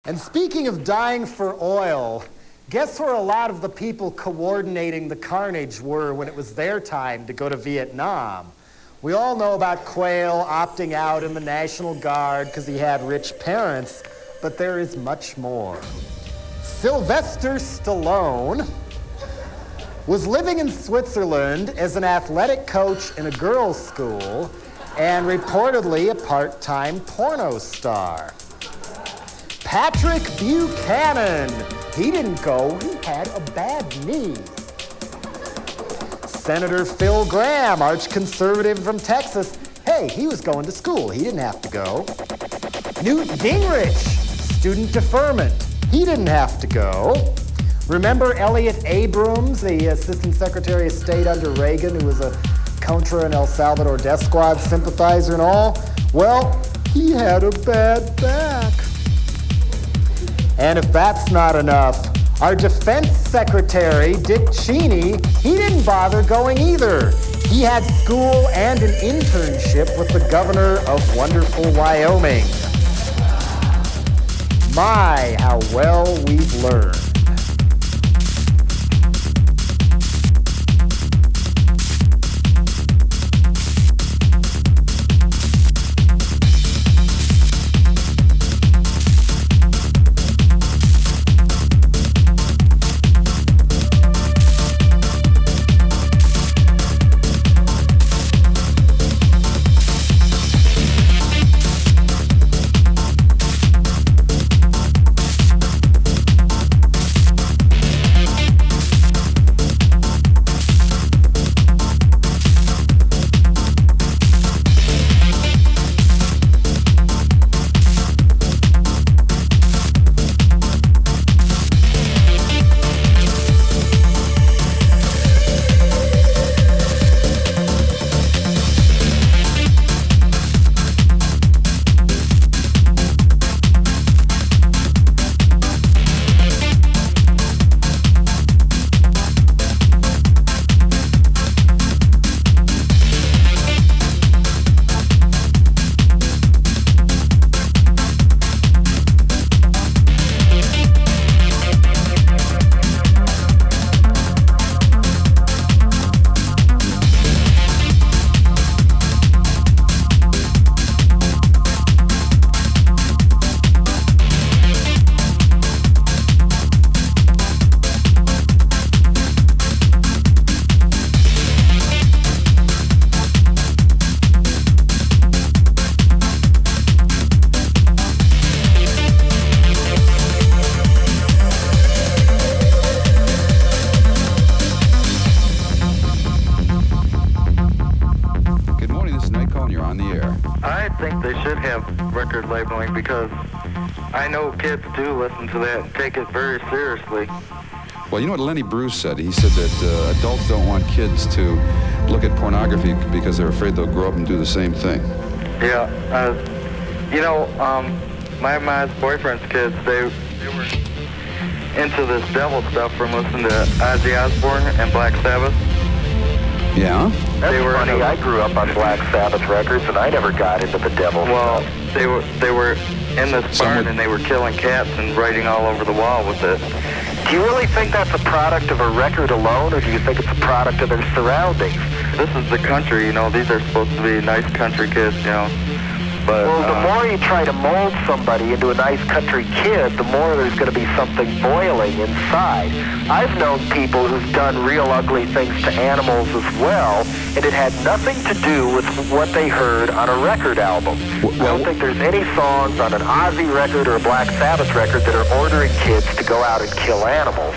And speaking of dying for oil, guess where a lot of the people coordinating the carnage were when it was their time to go to Vietnam? We all know about Quayle opting out in the National Guard because he had rich parents, but there is much more. Sylvester Stallone was living in Switzerland as an athletic coach in a girls' school and reportedly a part-time porno star. Patrick Buchanan, he didn't go, he had a bad knee. Senator Phil Gramm, arch-conservative from Texas, hey, he was going to school, he didn't have to go. Newt Gingrich, student deferment, he didn't have to go. Remember Elliot Abrams, the Assistant Secretary of State under Reagan, who was a Contra and El Salvador Death Squad sympathizer and all? Well, he had a bad back. And if that's not enough, our Defense Secretary, Dick Cheney, he didn't bother going either. He had school and an internship with the governor of wonderful Wyoming. My, how well we've learned. Because I know kids do listen to that and take it very seriously. Well, you know what Lenny Bruce said? He said that adults don't want kids to look at pornography because they're afraid they'll grow up and do the same thing. Yeah, my boyfriend's kids, they were into this devil stuff from listening to Ozzy Osbourne and Black Sabbath. Yeah? That's funny. I grew up on Black Sabbath records, and I never got into the devil stuff. They were in this barn, and they were killing cats and writing all over the wall with it. Do you really think that's a product of a record alone, or do you think it's a product of their surroundings? This is the country, these are supposed to be nice country kids, But, well, the more you try to mold somebody into a nice country kid, the more there's going to be something boiling inside. I've known people who've done real ugly things to animals as well, and it had nothing to do with what they heard on a record album. I don't think there's any songs on an Ozzy record or a Black Sabbath record that are ordering kids to go out and kill animals.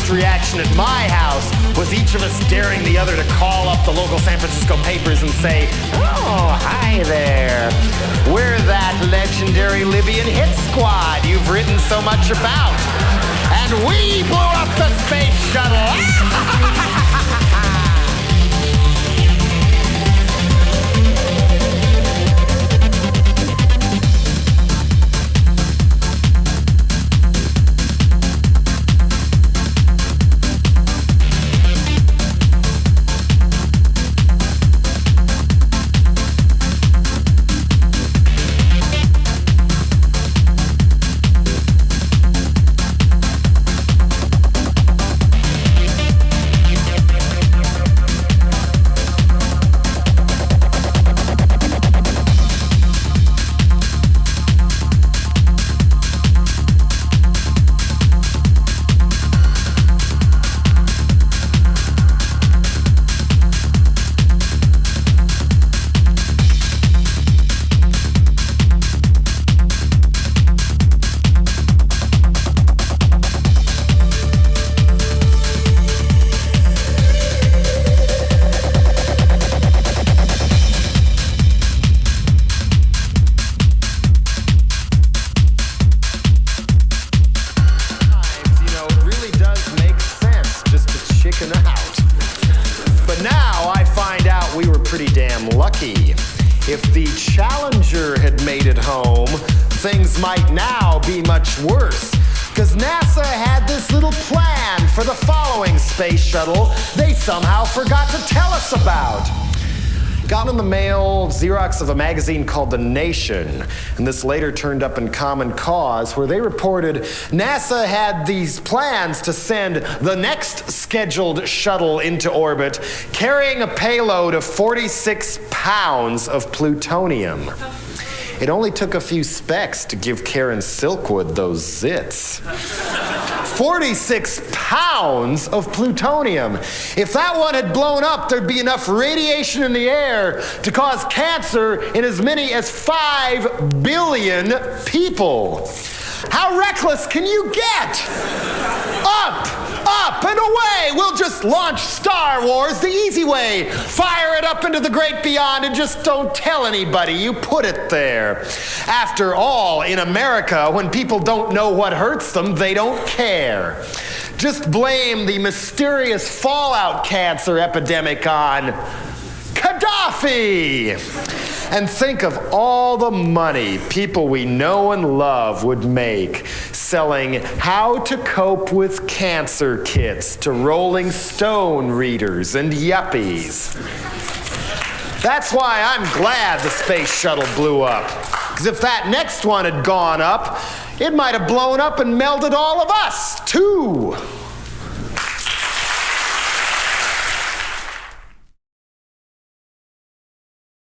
first reaction at my house was each of us daring the other to call up the local San Francisco papers and say, "Oh, hi there. We're that legendary Libyan hit squad you've written so much about. And we blew up the space shuttle." But now I find out we were pretty damn lucky. If the Challenger had made it home, things might now be much worse. Because NASA had this little plan for the following space shuttle they somehow forgot to tell us about. Got in the mail Xerox of a magazine called The Nation, and this later turned up in Common Cause, where they reported NASA had these plans to send the next scheduled shuttle into orbit carrying a payload of 46 pounds of plutonium. It only took a few specks to give Karen Silkwood those zits. 46 pounds of plutonium. If that one had blown up, there'd be enough radiation in the air to cause cancer in as many as 5 billion people. How reckless can you get? Up and away! We'll just launch Star Wars the easy way. Fire it up into the great beyond and just don't tell anybody you put it there. After all, in America, when people don't know what hurts them, they don't care. Just blame the mysterious fallout cancer epidemic on Gaddafi! And think of all the money people we know and love would make selling how to cope with cancer kits to Rolling Stone readers and yuppies. That's why I'm glad the space shuttle blew up. Because if that next one had gone up, it might have blown up and melded all of us, too.